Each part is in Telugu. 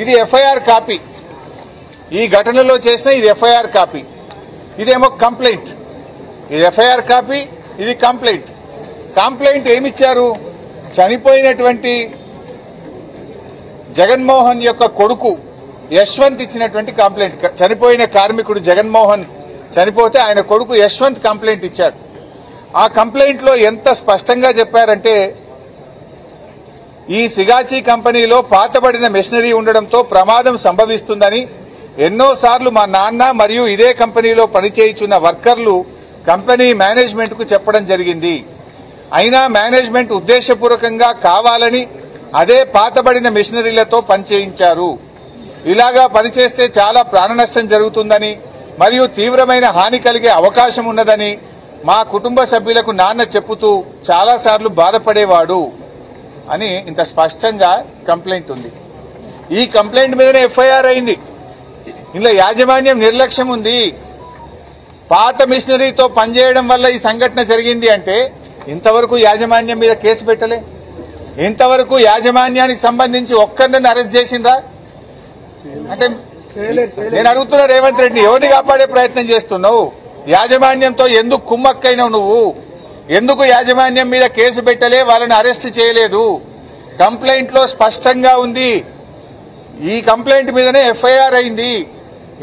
ఇది ఎఫ్ఐఆర్ కాపీ. ఈ ఘటనలో చేసిన ఇది ఎఫ్ఐఆర్ కాపీ, ఇదేమో కంప్లైంట్. ఇది ఎఫ్ఐఆర్ కాపీ, ఇది కంప్లైంట్. కంప్లైంట్ ఏమిచ్చారు? చనిపోయినటువంటి జగన్మోహన్ యొక్క కొడుకు యశ్వంత్ ఇచ్చినటువంటి కంప్లైంట్. చనిపోయిన కార్మికుడు జగన్మోహన్ చనిపోతే ఆయన కొడుకు యశ్వంత్ కంప్లైంట్ ఇచ్చాడు. ఆ కంప్లైంట్ లో ఎంత స్పష్టంగా చెప్పారంటే, ఈ సిగాచి కంపెనీలో పాతబడిన మెషినరీ ఉండడంతో ప్రమాదం సంభవిస్తుందని ఎన్నోసార్లు మా నాన్న మరియు ఇదే కంపెనీలో పనిచేయుచున్న వర్కర్లు కంపెనీ మేనేజ్మెంట్ కు చెప్పడం జరిగింది. అయినా మేనేజ్మెంట్ ఉద్దేశపూర్వకంగా కావాలని అదే పాతబడిన మెషినరీలతో పనిచేయించారు. ఇలాగా పనిచేస్తే చాలా ప్రాణ నష్టం జరుగుతుందని మరియు తీవ్రమైన హాని కలిగే అవకాశం ఉన్నదని మా కుటుంబ సభ్యులకు నాన్న చెప్పుతూ చాలాసార్లు బాధపడేవాడు అని ఇంత స్పష్టంగా కంప్లైంట్ ఉంది. ఈ కంప్లైంట్ మీదనే ఎఫ్ఐఆర్ అయింది. ఇందులో యాజమాన్యం నిర్లక్ష్యం ఉంది. పాత మిషనరీతో పనిచేయడం వల్ల ఈ సంఘటన జరిగింది అంటే ఇంతవరకు యాజమాన్యం మీద కేసు పెట్టలే. ఇంతవరకు యాజమాన్యానికి సంబంధించి ఒక్కరిని అరెస్ట్ చేసిందా అంటే నేను అడుగుతున్నా, రేవంత్ రెడ్డి ఎవరిని కాపాడే ప్రయత్నం చేస్తున్నావు? యాజమాన్యంతో ఎందుకు కుమ్మక్కైనావు నువ్వు? ఎందుకు యాజమాన్యం మీద కేసు పెట్టలే, వాళ్ళని అరెస్ట్ చేయలేదు? కంప్లైంట్ లో స్పష్టంగా ఉంది. ఈ కంప్లైంట్ మీదనే ఎఫ్ఐఆర్ అయింది.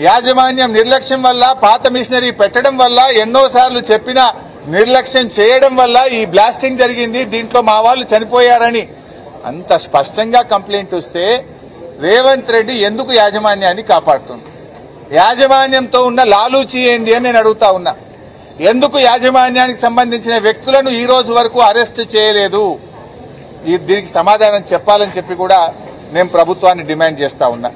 యాజమాన్యం నిర్లక్ష్యం వల్ల, పాత మిషనరీ పెట్టడం వల్ల, ఎన్నోసార్లు చెప్పిన నిర్లక్ష్యం చేయడం వల్ల ఈ బ్లాస్టింగ్ జరిగింది, దీంట్లో మా వాళ్ళు చనిపోయారని అంత స్పష్టంగా కంప్లైంట్ వస్తే రేవంత్ రెడ్డి ఎందుకు యాజమాన్యాన్ని కాపాడుతుంది? యాజమాన్యంతో ఉన్న లాలూచి ఏంది అని నేను అడుగుతా ఉన్నా. ఎందుకు యాజమాన్యానికి సంబంధించిన వ్యక్తులను ఈ రోజు వరకు అరెస్ట్ చేయలేదు? దీనికి సమాధానం చెప్పాలని చెప్పి కూడా నేను ప్రభుత్వాన్ని డిమాండ్ చేస్తా ఉన్నా.